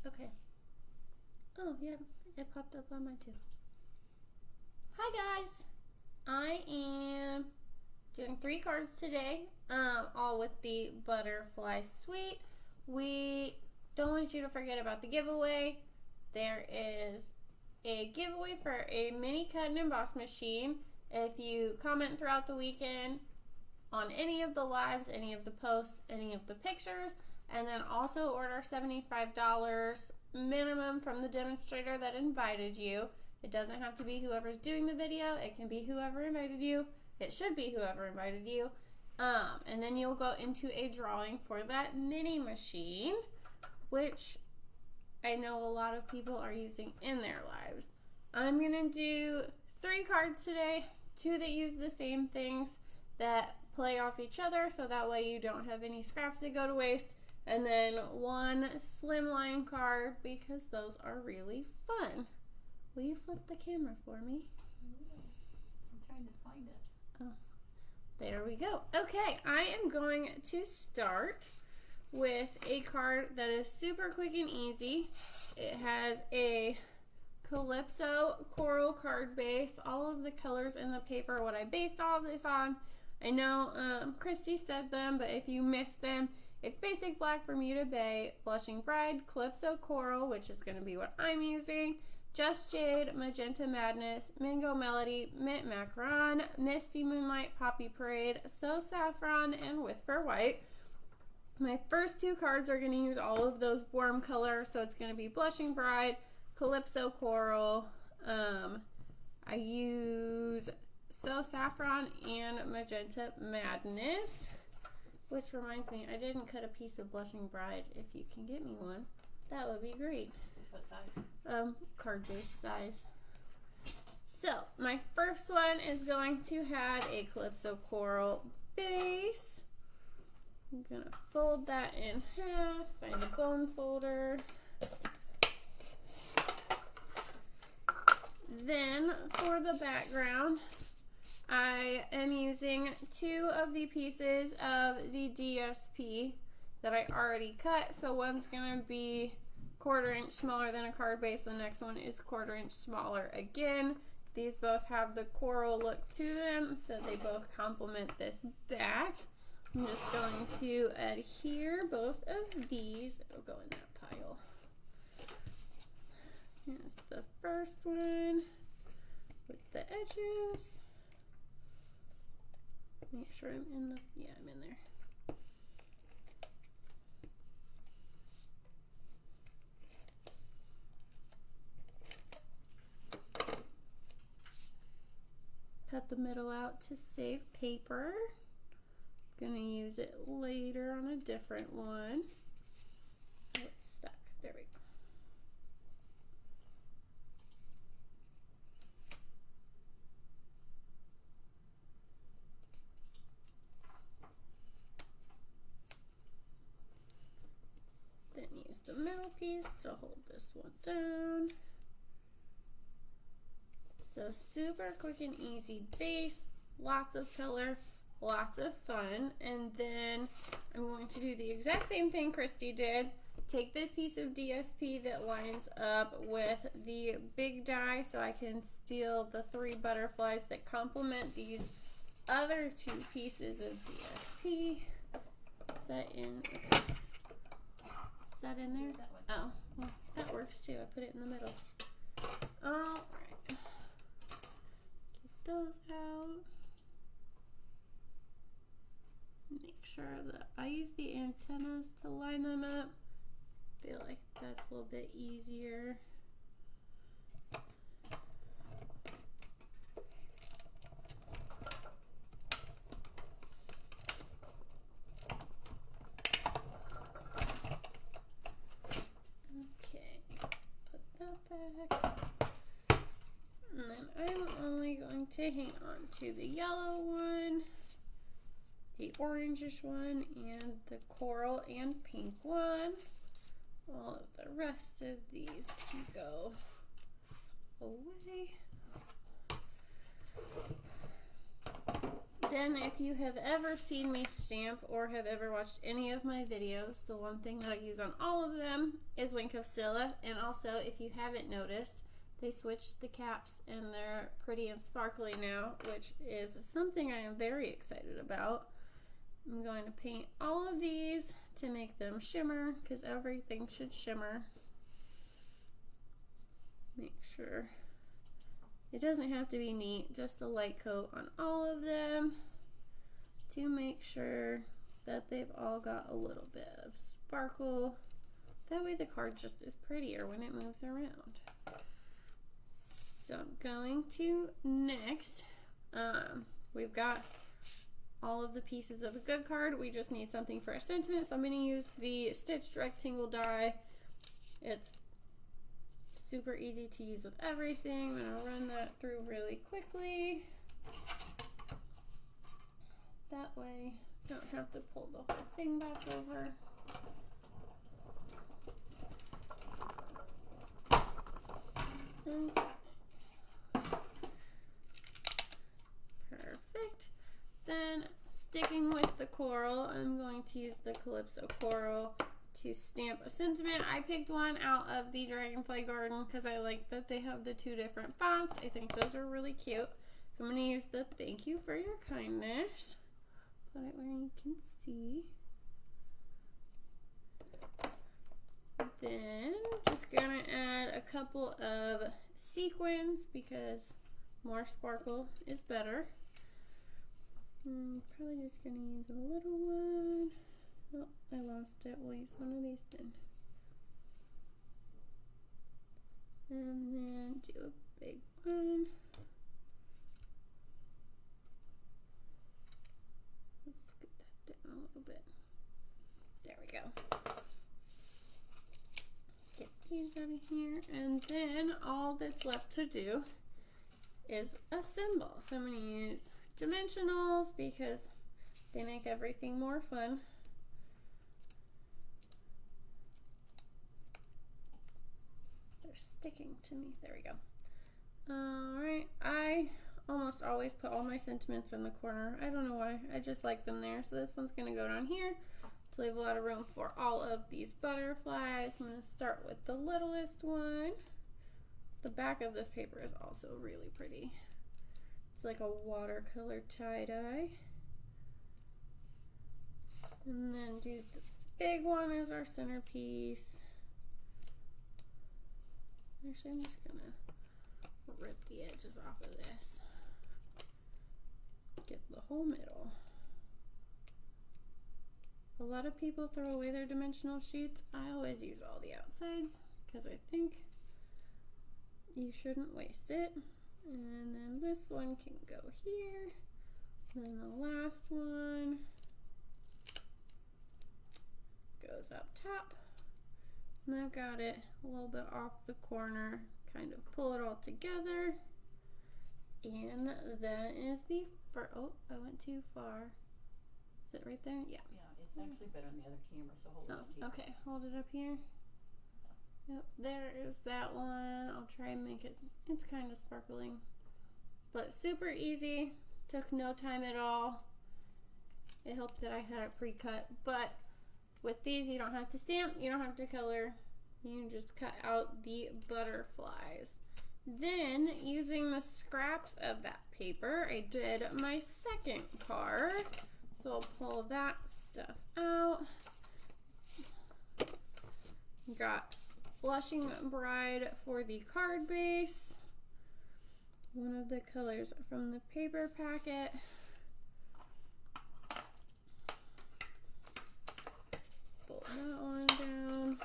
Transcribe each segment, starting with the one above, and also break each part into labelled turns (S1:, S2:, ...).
S1: Okay. Oh, yeah, it popped up on mine too. Hi guys, I am doing 3 cards today, all with the Butterfly Suite. We don't want you to forget about the giveaway. There is a giveaway for a mini cut and emboss machine. If you comment throughout the weekend on any of the lives, any of the posts, any of the pictures, and then also order $75 minimum from the demonstrator that invited you. It doesn't have to be whoever's doing the video. It can be whoever invited you. It should be whoever invited you. And then you'll go into a drawing for that mini machine, which I know a lot of people are using in their lives. I'm going to do 3 cards today, 2 that use the same things that play off each other, so that way you don't have any scraps that go to waste, and then 1 slimline card because those are really fun. Will you flip the camera for me?
S2: I'm trying to find us.
S1: Oh, there we go. Okay, I am going to start with a card that is super quick and easy. It has a Calypso coral card base. All of the colors in the paper, what I based all of this on. I know Christy said them, but if you missed them, it's Basic Black, Bermuda Bay, Blushing Bride, Calypso Coral, which is going to be what I'm using, Just Jade, Magenta Madness, Mango Melody, Mint Macaron, Misty Moonlight, Poppy Parade, So Saffron, and Whisper White. My first 2 cards are going to use all of those warm colors, so it's going to be Blushing Bride, Calypso Coral. I use So Saffron and Magenta Madness, which reminds me, I didn't cut a piece of Blushing Bride. If you can get me one, that would be great.
S2: What size?
S1: Card base size. So my first one is going to have a Calypso Coral base. I'm gonna fold that in half, find a bone folder. Then for the background, I am using 2 of the pieces of the DSP that I already cut. So one's gonna be 1/4 inch smaller than a card base. The next one is 1/4 inch smaller again. These both have the coral look to them, so they both complement this back. I'm just going to adhere both of these. It'll go in that pile. Here's the first one with the edges. Make sure I'm in the, yeah, I'm in there. Cut the middle out to save paper. Gonna use it later on a different one. Oh, it's stuck. There we go. Then use the middle piece to hold this one down. So super quick and easy base, lots of color, lots of fun. And then I'm going to do the exact same thing Christy did. Take this piece of DSP that lines up with the big die so I can steal the 3 butterflies that complement these other 2 pieces of DSP. Is that in? Okay. Is that in there? Oh, well, that works too. I put it in the middle. Alright. Get those out. Make sure that I use the antennas to line them up. Feel like that's a little bit easier. Okay, put that back. And then I'm only going to hang on to the yellow one, the orangish one, and the coral and pink one. All of the rest of these can go away. Then if you have ever seen me stamp or have ever watched any of my videos, the one thing that I use on all of them is Wink of Scylla. And also, if you haven't noticed, they switched the caps and they're pretty and sparkly now, which is something I am very excited about. I'm going to paint all of these to make them shimmer, because everything should shimmer. Make sure it doesn't have to be neat, just a light coat on all of them to make sure that they've all got a little bit of sparkle. That way the card just is prettier when it moves around. So I'm going to next, we've got all of the pieces of a good card. We just need something for a sentiment. So I'm going to use the stitched rectangle die. It's super easy to use with everything. I'm going to run that through really quickly. That way I don't have to pull the whole thing back over. Perfect. Then, sticking with the coral, I'm going to use the Calypso Coral to stamp a sentiment. I picked one out of the Dragonfly Garden because I like that they have the two different fonts. I think those are really cute. So I'm going to use the "Thank you for your kindness." Put it where you can see. Then, just going to add a couple of sequins because more sparkle is better. Probably just going to use a little one. Oh, I lost it. We'll use one of these then. And then do a big one. Let's scoot that down a little bit. There we go. Get these out of here. And then all that's left to do is a symbol. So I'm going to use dimensionals because they make everything more fun. They're sticking to me. There we go. Alright, I almost always put all my sentiments in the corner. I don't know why. I just like them there. So this one's going to go down here to leave a lot of room for all of these butterflies. I'm going to start with the littlest one. The back of this paper is also really pretty. It's like a watercolor tie-dye. And then do the big one as our centerpiece. Actually, I'm just gonna rip the edges off of this. Get the whole middle. A lot of people throw away their dimensional sheets. I always use all the outsides because I think you shouldn't waste it. And then this one can go here. Then the last one goes up top. And I've got it a little bit off the corner. Kind of pull it all together. And that is the first. Oh, I went too far. Is it right there? Yeah.
S2: Yeah, it's actually better on the other camera, so hold it up here.
S1: Okay, hold it up here. Yep, there is that one. I'll try and make it, it's kind of sparkling, but super easy. Took no time at all. It helped that I had it pre-cut, but with these you don't have to stamp, you don't have to color. You just cut out the butterflies. Then, using the scraps of that paper, I did my second card. So I'll pull that stuff out. Got Blushing Bride for the card base. One of the colors from the paper packet. Pull that one down.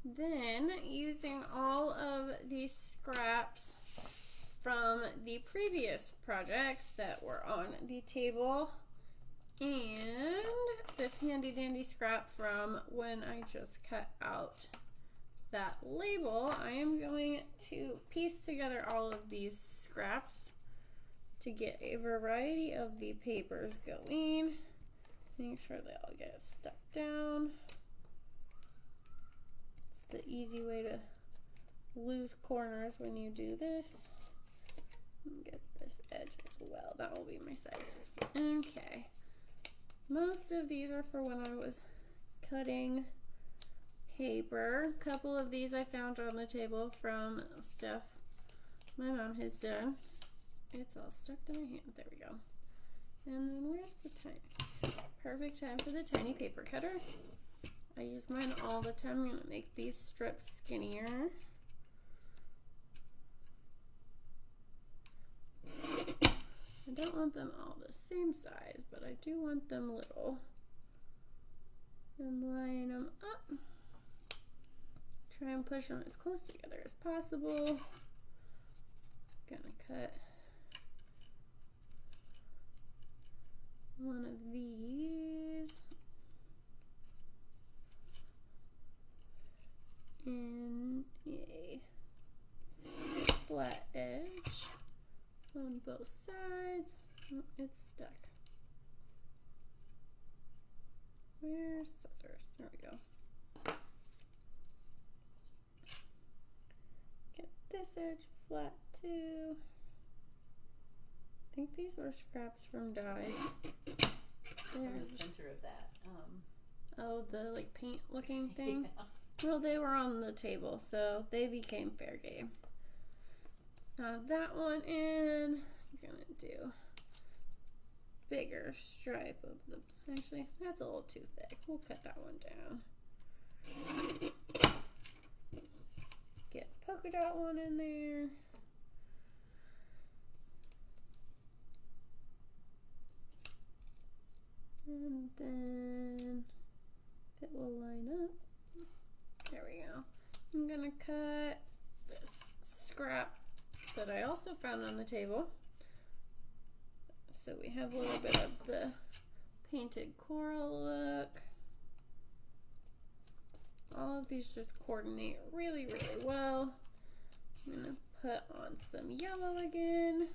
S1: Then, using all of these scraps from the previous projects that were on the table, and this handy dandy scrap from when I just cut out that label, I am going to piece together all of these scraps to get a variety of the papers going. Make sure they all get stuck down. It's the easy way to lose corners when you do this. Get this edge as well. That will be my side. Okay. Most of these are for when I was cutting paper. A couple of these I found on the table from stuff my mom has done. It's all stuck to my hand. There we go. And then where's the tiny? Perfect time for the tiny paper cutter. I use mine all the time. I'm going to make these strips skinnier. I don't want them all the same size, but I do want them little. And line them up. Try and push them as close together as possible. Gonna cut one of these in a flat edge on both sides. Oh, it's stuck. Where's scissors? There we go. Get this edge flat too. I think these were scraps from dyes.
S2: In the center of that.
S1: Oh, the like paint looking thing?
S2: Yeah.
S1: Well, they were on the table, so they became fair game. That one in. I'm gonna do bigger stripe of the. Actually, that's a little too thick. We'll cut that one down. Get polka dot one in there. And then if it will line up. There we go. I'm gonna cut this scrap that I also found on the table. So we have a little bit of the painted coral look. All of these just coordinate really, really well. I'm gonna put on some yellow again.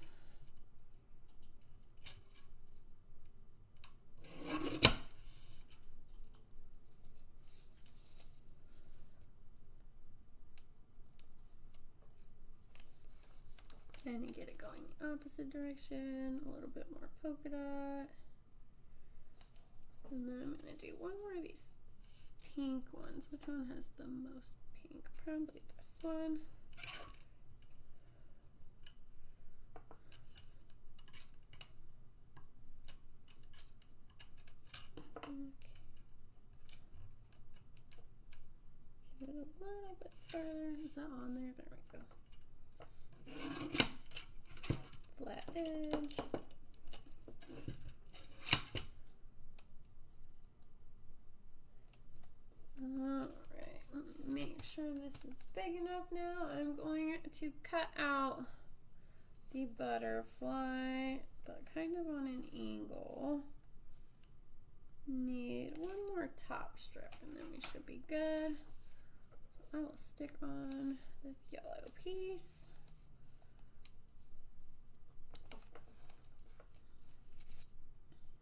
S1: And get it going the opposite direction, a little bit more polka dot. And then I'm gonna do one more of these pink ones. Which one has the most pink? Probably this one. Okay. Get it a little bit further. Is that on there? There we go. Flat edge. Alright, make sure this is big enough now. I'm going to cut out the butterfly, but kind of on an angle. Need one more top strip and then we should be good. I will stick on this yellow piece.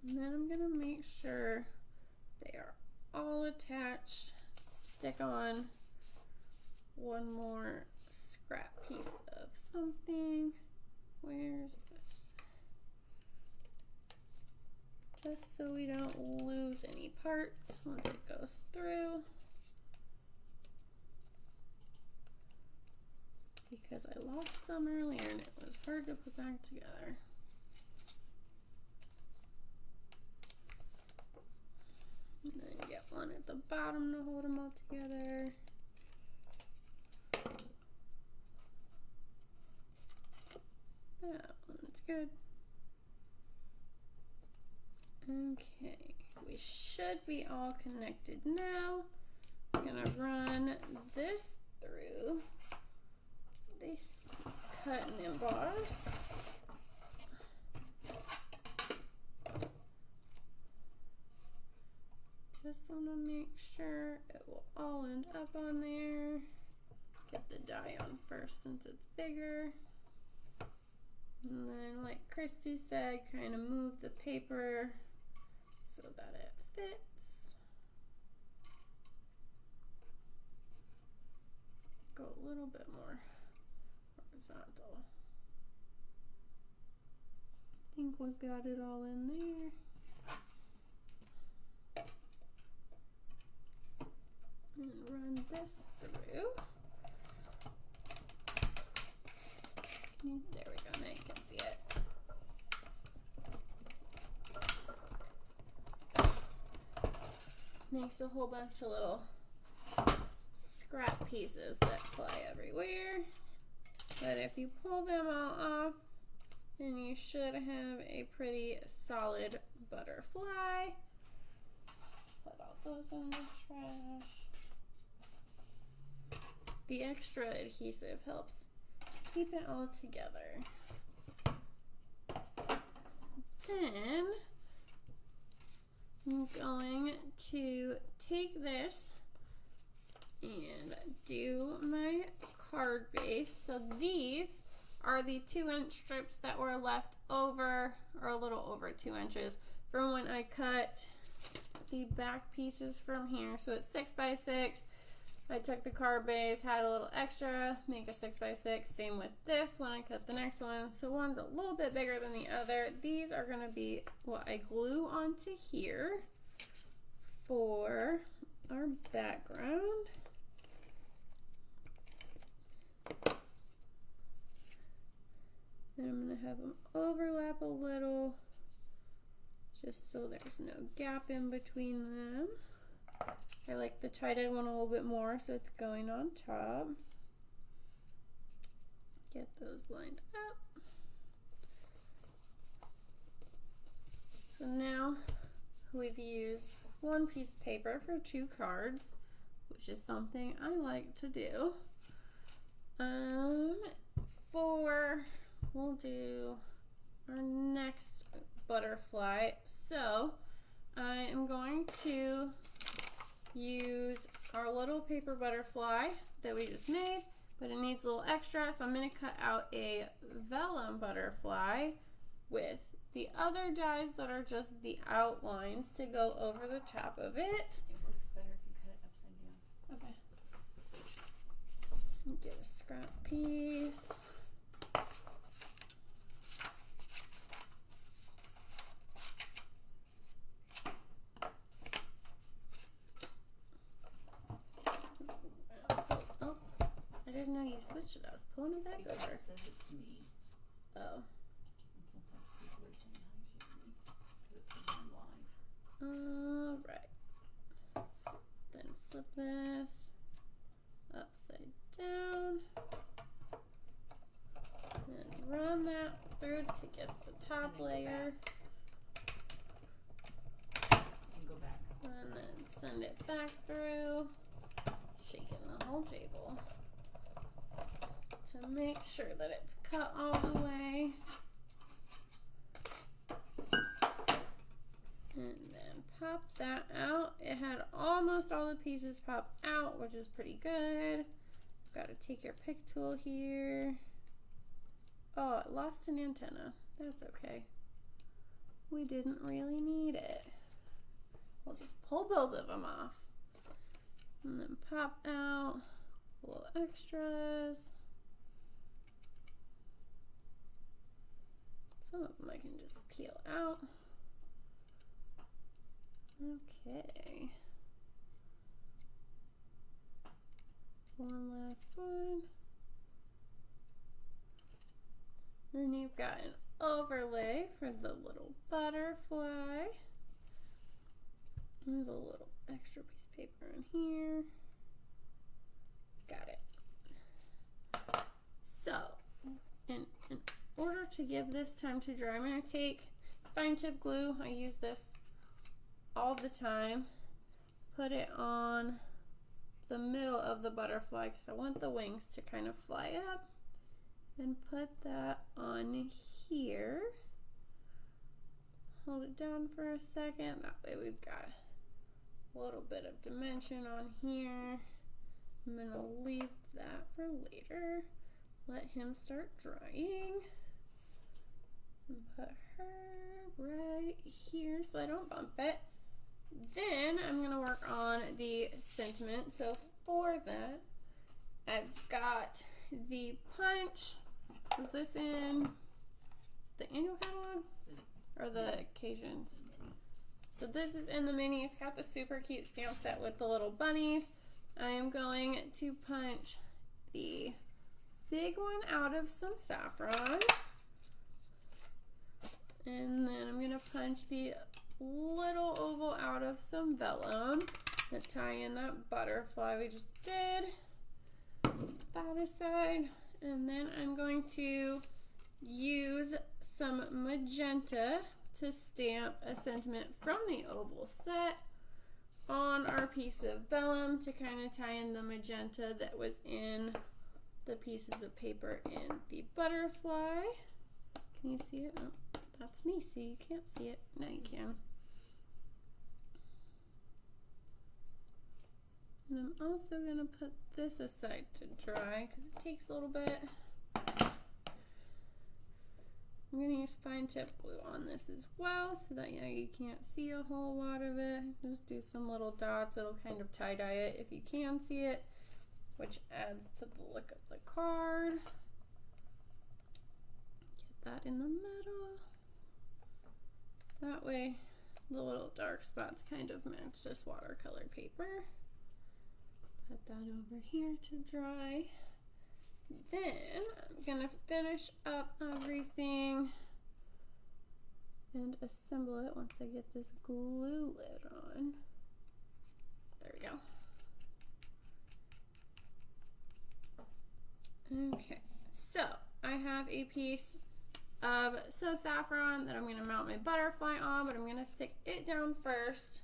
S1: And then I'm gonna make sure they are all attached. Stick on one more scrap piece of something. Where's this? Just so we don't lose any parts once it goes through. Because I lost some earlier and it was hard to put back together. And then get one at the bottom to hold them all together. That one's good. Okay, we should be all connected now. I'm gonna run this through this cut and emboss. Just want to make sure it will all end up on there. Get the die on first since it's bigger. And then, like Christy said, kind of move the paper so that it fits. Go a little bit more horizontal. think we've got it all in there. And run this through. There we go, now you can see it. Makes a whole bunch of little scrap pieces that fly everywhere. But if you pull them all off, then you should have a pretty solid butterfly. Put all those in the trash. The extra adhesive helps keep it all together. Then I'm going to take this and do my card base. So these are the 2-inch strips that were left over, or a little over 2 inches, from when I cut the back pieces from here. So it's 6 by 6. I took the card base, had a little extra, make a 6 by 6. Same with this when I cut the next one. So one's a little bit bigger than the other. These are going to be what I glue onto here for our background. Then I'm going to have them overlap a little, just so there's no gap in between them. I like the tie-dye one a little bit more, so it's going on top. Get those lined up. So now we've used 1 piece of paper for 2 cards, which is something I like to do. We'll do our next butterfly. So I am going to use our little paper butterfly that we just made, but it needs a little extra, so I'm going to cut out a vellum butterfly with the other dies that are just the outlines to go over the top of it.
S2: It works better if you cut it upside down.
S1: Okay. Get a scrap piece. Oh, I didn't know you switched it. I was pulling it back over.
S2: It says it's me.
S1: Oh. Alright. Then flip this upside down. And run that through to get the top layer.
S2: And go back.
S1: And then send it back through, shaking the whole table to make sure that it's cut all the way. And then pop that out. It had almost all the pieces pop out, which is pretty good. Got to take your pick tool here. Oh, it lost an antenna. That's okay. We didn't really need it. We'll just pull both of them off. And then pop out little extras. Some of them I can just peel out. Okay. One last one. Then you've got an overlay for the little butterfly. There's a little extra piece of paper in here. Got it. So, in order to give this time to dry, I'm going to take fine tip glue. I use this all the time. Put it on the middle of the butterfly because I want the wings to kind of fly up. And put that on here. Hold it down for a second. That way we've got a little bit of dimension on here. I'm going to leave that for later. Let him start drying. And put her right here so I don't bump it. Then I'm going to work on the sentiment. So for that, I've got the punch. Is this in the annual catalog?
S2: It's the
S1: or the occasions. So this is in the mini. It's got the super cute stamp set with the little bunnies. I am going to punch the big one out of some saffron. And then I'm going to punch the little oval out of some vellum to tie in that butterfly we just did. Put that aside. And then I'm going to use some magenta to stamp a sentiment from the oval set on our piece of vellum to kind of tie in the magenta that was in the pieces of paper in the butterfly. Can you see it? Oh, that's me, so you can't see it. Now you can. And I'm also going to put this aside to dry because it takes a little bit. I'm going to use fine tip glue on this as well so that you can't see a whole lot of it. Just do some little dots. It'll kind of tie-dye it if you can see it, which adds to the look of the card. Get that in the middle. That way the little dark spots kind of match this watercolor paper. Put that over here to dry. Then I'm going to finish up everything and assemble it once I get this glue lid on. There we go. Okay, so I have a piece of saffron that I'm going to mount my butterfly on, but I'm going to stick it down first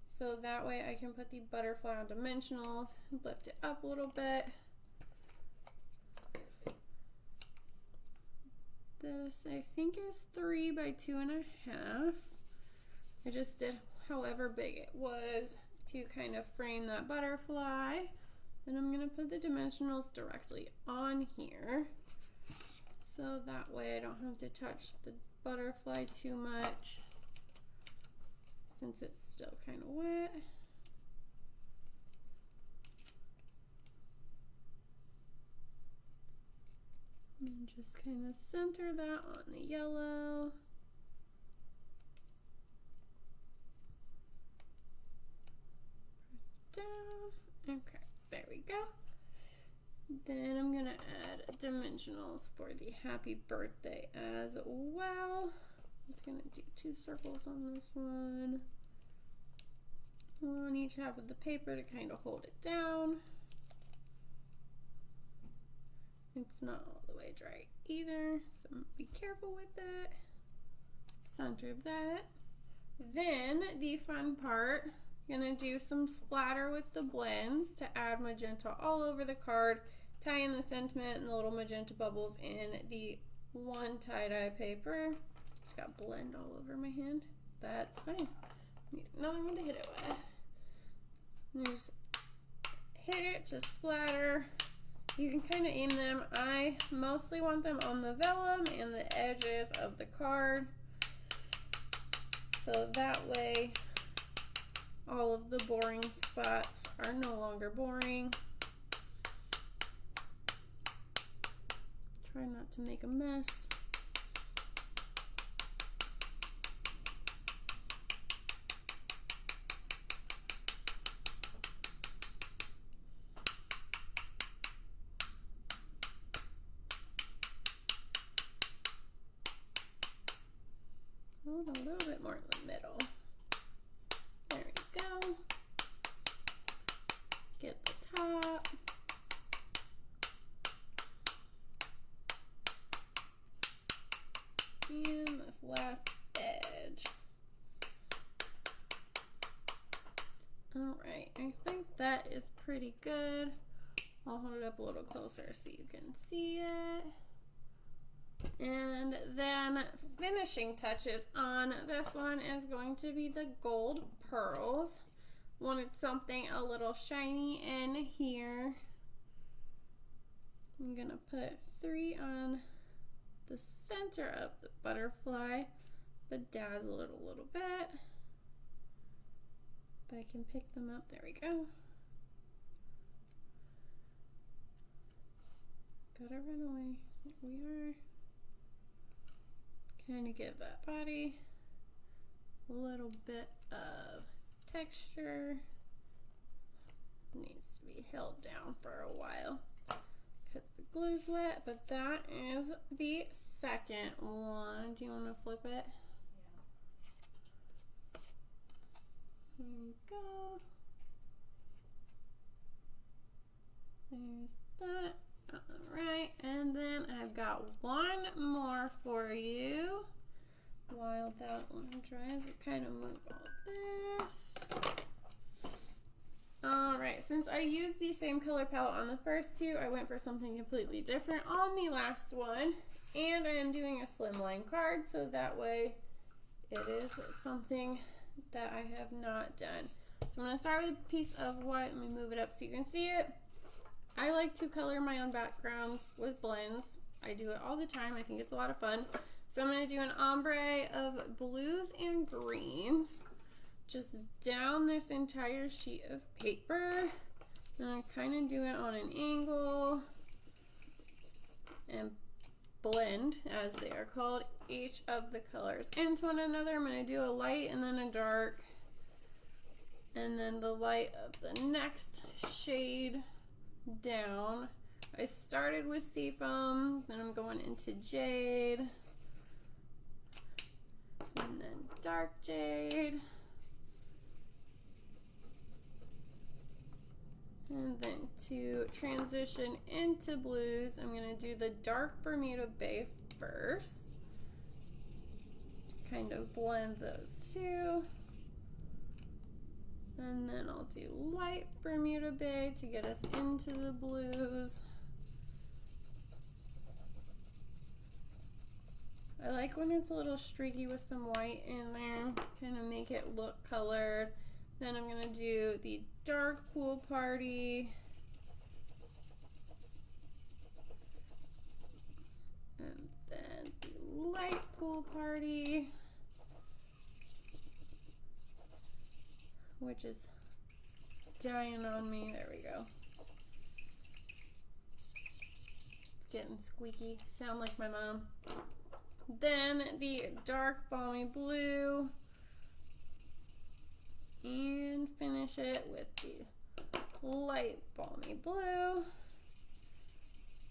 S1: so that way I can put the butterfly on dimensionals and lift it up a little bit. This I think is 3 by 2.5. I just did however big it was to kind of frame that butterfly. And I'm going to put the dimensionals directly on here so that way I don't have to touch the butterfly too much since it's still kind of wet. And just kind of center that on the yellow. Down. Okay, there we go. Then I'm going to add dimensionals for the happy birthday as well. I'm just going to do 2 circles on this one. One on each half of the paper to kind of hold it down. It's not all the way dry either, so be careful with it. Center that. Then the fun part, I'm gonna do some splatter with the blends to add magenta all over the card, tie in the sentiment and the little magenta bubbles in the one tie-dye paper. Just got blend all over my hand. That's fine. Need another one to hit it with. And just hit it to splatter. You can kind of aim them. I mostly want them on the vellum and the edges of the card. So that way all of the boring spots are no longer boring. Try not to make a mess. A little bit more in the middle. There we go. Get the top. And this last edge. Alright, I think that is pretty good. I'll hold it up a little closer so you can see it. And then finishing touches on this one is going to be the gold pearls. Wanted something a little shiny in here. I'm gonna put 3 on the center of the butterfly, but dazzle it a little bit. If I can pick them up, there we go. Gotta run away. Here we are. kind of give that body a little bit of texture. Needs to be held down for a while because the glue's wet, but that is the second one. Do you want to flip it?
S2: Yeah.
S1: Here you go. There's that. Alright, and then I've got one more for you. While that one dries, we kind of move all this. Alright, since I used the same color palette on the first two, I went for something completely different on the last one. And I am doing a slimline card, so that way it is something that I have not done. So I'm going to start with a piece of white. Let me move it up so you can see it. I like to color my own backgrounds with blends. I do it all the time. I think it's a lot of fun. So I'm going to do an ombre of blues and greens just down this entire sheet of paper. And I kind of do it on an angle and blend, as they are called, each of the colors into one another. I'm going to do a light and then a dark, and then the light of the next shade down. I started with seafoam, then I'm going into jade, and then dark jade, and then to transition into blues, I'm going to do the dark Bermuda Bay first, kind of blend those two. And then I'll do light Bermuda Bay to get us into the blues. I like when it's a little streaky with some white in there, kind of make it look colored. Then I'm going to do the dark Pool Party. And then the light Pool Party, which is dying on me. There we go. It's getting squeaky. Sound like my mom. Then the dark Balmy Blue. And finish it with the light Balmy Blue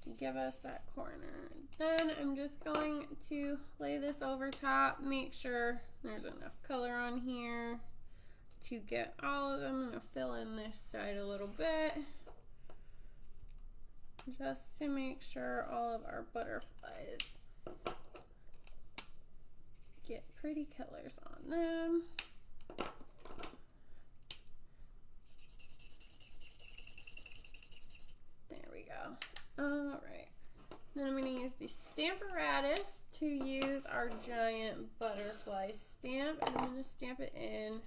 S1: to give us that corner. Then I'm just going to lay this over top, make sure there's enough color on here to get all of them. I'm going to fill in this side a little bit just to make sure all of our butterflies get pretty colors on them. There we go. Alright. Then I'm going to use the Stamparatus to use our giant butterfly stamp, and I'm going to stamp it in.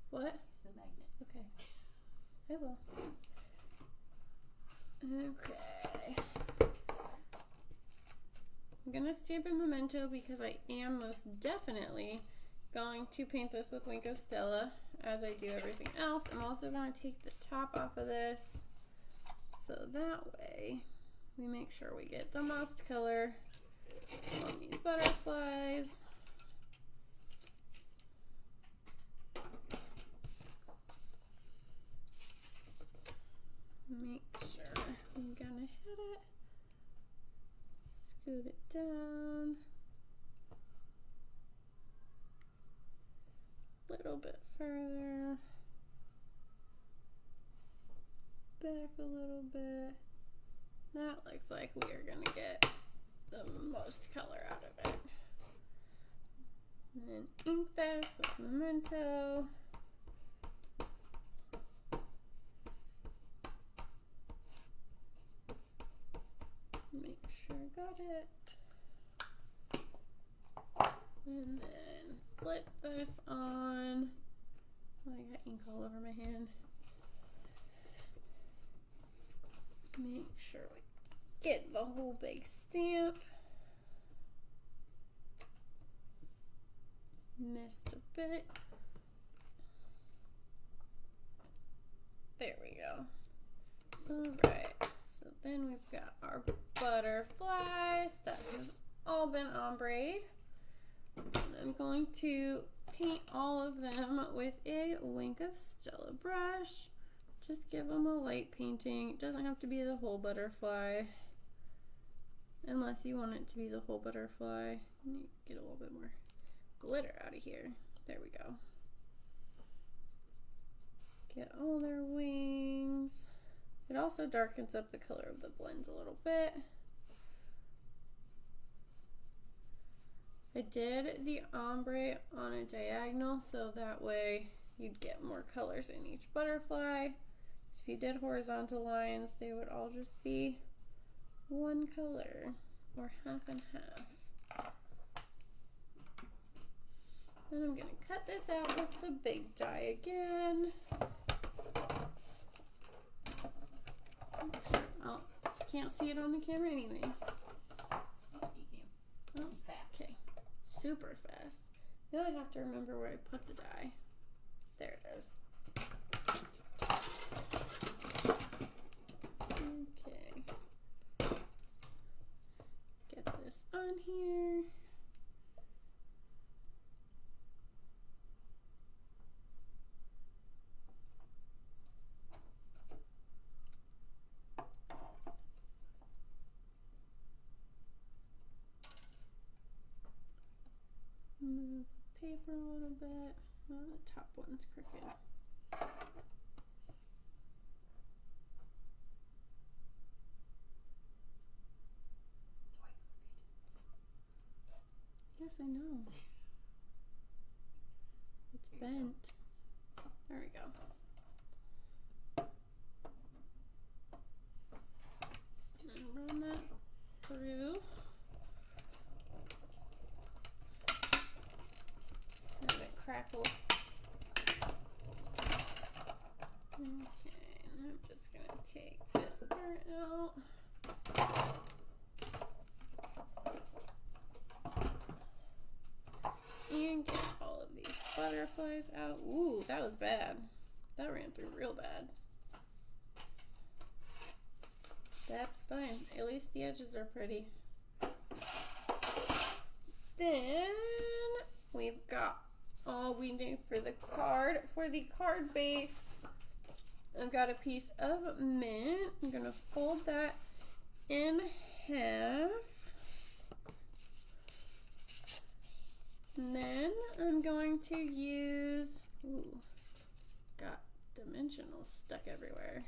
S1: What?
S2: Use the magnet.
S1: Okay. I will. Okay. I'm going to stamp in Memento because I am most definitely going to paint this with Winko Stella as I do everything else. I'm also going to take the top off of this so that way we make sure we get the most color on these butterflies. Make sure I'm gonna hit it, scoot it down a little bit further, back a little bit. That looks like we are gonna get the most color out of it. And then ink this with Memento. Make sure I got it. And then flip this on. Oh, I got ink all over my hand. Make sure we get the whole big stamp. Missed a bit. There we go. Alright, so then we've got our butterflies that have all been ombre'd. I'm going to paint all of them with a Wink of Stella brush. Just give them a light painting. It doesn't have to be the whole butterfly, unless you want it to be the whole butterfly. Get a little bit more glitter out of here. There we go. Get all their wings. It also darkens up the color of the blends a little bit. I did the ombre on a diagonal so that way you'd get more colors in each butterfly. So if you did horizontal lines, they would all just be one color or half and half. And I'm going to cut this out with the big die again. Oh, can't see it on the camera anyways. Oh, okay, super fast. Now I have to remember where I put the die. There it is. Okay. Get this on here. Move the paper a little bit. Oh, the top one's crooked. Yes, I know. It's bent. There we go. And run that through. Have it crackle. Okay, and I'm just gonna take this part out. And get all of these butterflies out. Ooh, that was bad. That ran through real bad. That's fine. At least the edges are pretty. Then we've got all we need for the card. For the card base, I've got a piece of mint. I'm going to fold that in half. And then I'm going to use, ooh, got dimensionals stuck everywhere.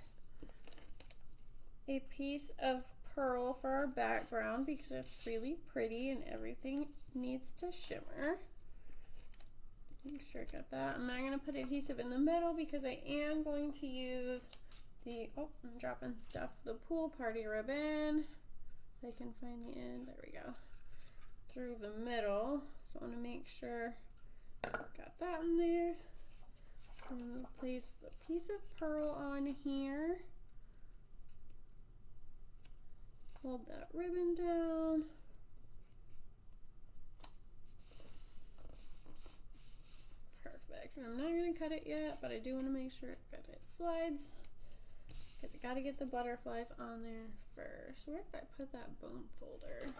S1: A piece of pearl for our background because it's really pretty and everything needs to shimmer. Make sure I got that. I'm not going to put adhesive in the middle because I am going to use the, oh, I'm dropping stuff, the pool party ribbon. If I can find the end, there we go. Through the middle. So I want to make sure I've got that in there. And we'll place the piece of pearl on here. Hold that ribbon down. Perfect. And I'm not going to cut it yet, but I do want to make sure it slides because I got to get the butterflies on there first. Where did I put that bone folder?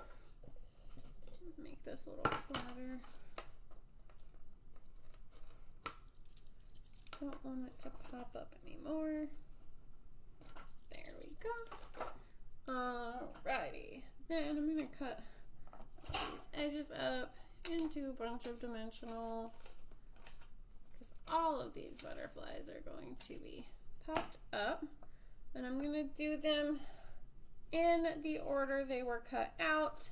S1: Make this a little flatter. Don't want it to pop up anymore. There we go. Alrighty. Then I'm going to cut these edges up into a bunch of dimensionals because all of these butterflies are going to be popped up. And I'm going to do them in the order they were cut out.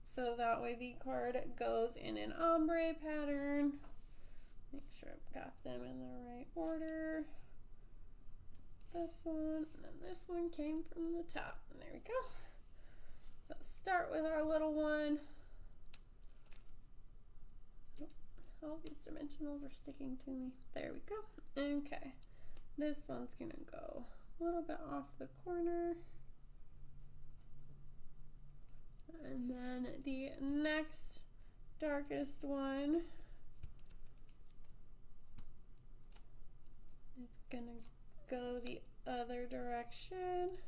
S1: So that way the card goes in an ombre pattern. Make sure I've got them in the right order. This one, and then this one came from the top. And there we go. So start with our little one. All these dimensionals are sticking to me. There we go. Okay. This one's going to go a little bit off the corner. And then the next darkest one is gonna go the other direction.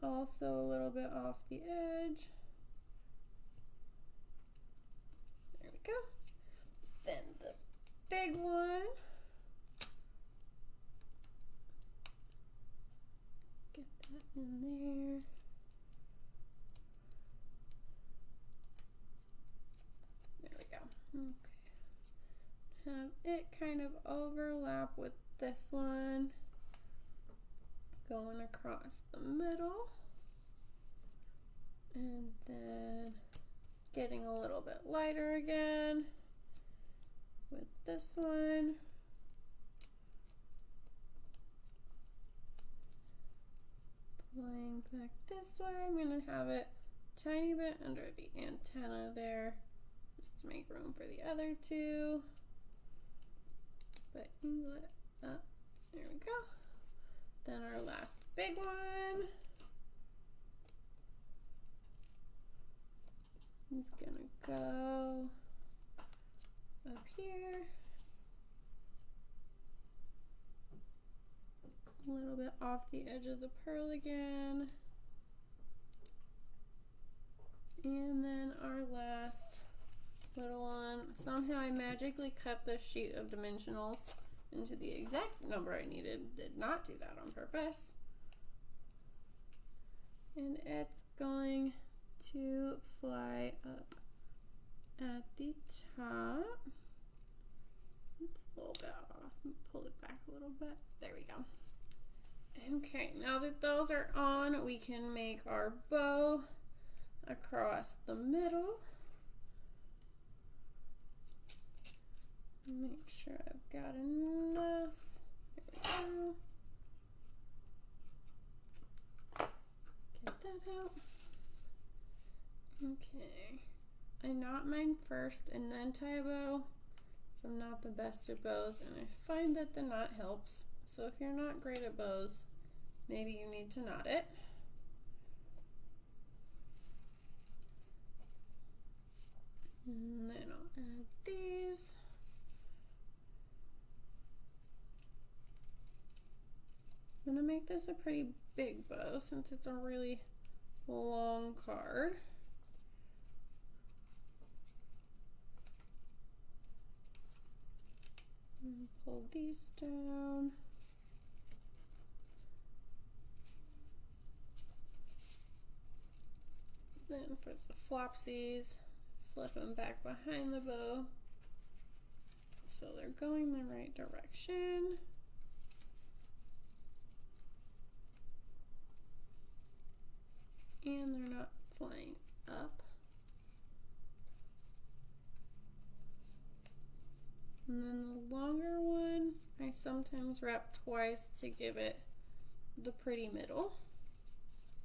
S1: Also a little bit off the edge. big one. Get that in there. There we go. Okay. Have it kind of overlap with this one. Going across the middle. And then getting a little bit lighter again with this one. Flying back this way. I'm going to have it a tiny bit under the antenna there just to make room for the other two. But angle it up. There we go. Then our last big one. He's gonna go up here, a little bit off the edge of the pearl again, and then our last little one. Somehow I magically cut this sheet of dimensionals into the exact number I needed. Did not do that on purpose. And it's going to fly up at the top. It's a little bit off. Pull it back a little bit. There we go. Okay, now that those are on, we can make our bow across the middle. Make sure I've got enough. There we go. Get that out. Okay, I knot mine first and then tie a bow, so I'm not the best at bows, and I find that the knot helps. So if you're not great at bows, maybe you need to knot it. And then I'll add these. I'm gonna make this a pretty big bow since it's a really long card. And pull these down. Then for the flopsies, flip them back behind the bow so they're going the right direction. And they're not flying up. And then the longer one, I sometimes wrap twice to give it the pretty middle,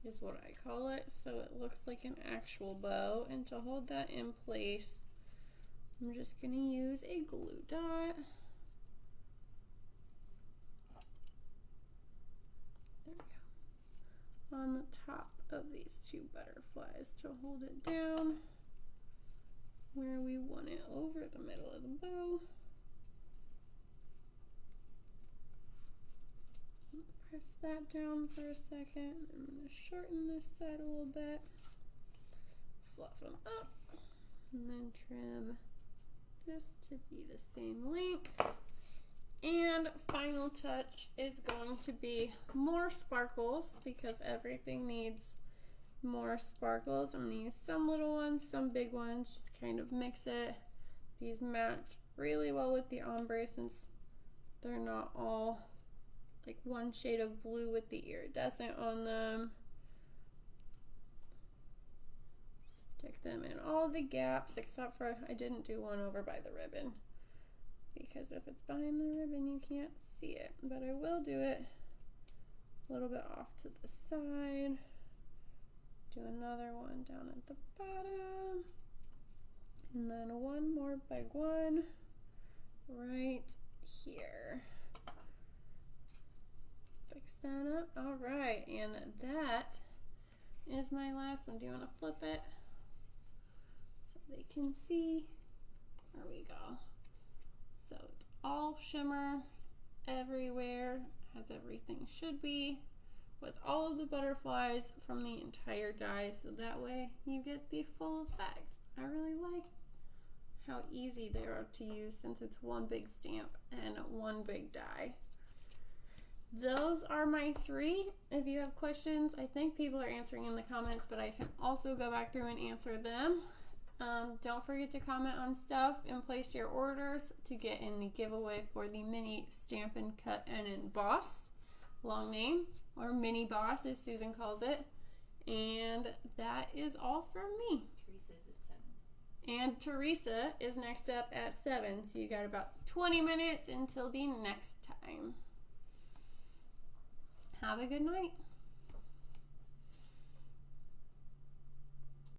S1: is what I call it, so it looks like an actual bow. And to hold that in place, I'm just going to use a glue dot. There we go. On the top of these two butterflies to hold it down where we want it over the middle of the bow. Press that down for a second. I'm going to shorten this side a little bit, fluff them up, and then trim this to be the same length. And final touch is going to be more sparkles, because everything needs more sparkles. I'm going to use some little ones, some big ones, just kind of mix it. These match really well with the ombre since they're not all like one shade of blue with the iridescent on them. Stick them in all the gaps except for I didn't do one over by the ribbon, because if it's behind the ribbon you can't see it, but I will do it a little bit off to the side. Do another one down at the bottom, and then one more big one right here. Fix that up. All right, and that is my last one. Do you want to flip it so they can see? There we go. So it's all shimmer everywhere, as everything should be, with all of the butterflies from the entire die, so that way you get the full effect. I really like how easy they are to use since it's one big stamp and one big die. Those are my 3. If you have questions, I think people are answering in the comments, but I can also go back through and answer them. Don't forget to comment on stuff and place your orders to get in the giveaway for the mini Stamp and Cut and Emboss, long name, or mini boss as Susan calls it. And that is all from me.
S2: Teresa's at 7.
S1: And Teresa is next up at 7, so you got about 20 minutes until the next time. Have a good night.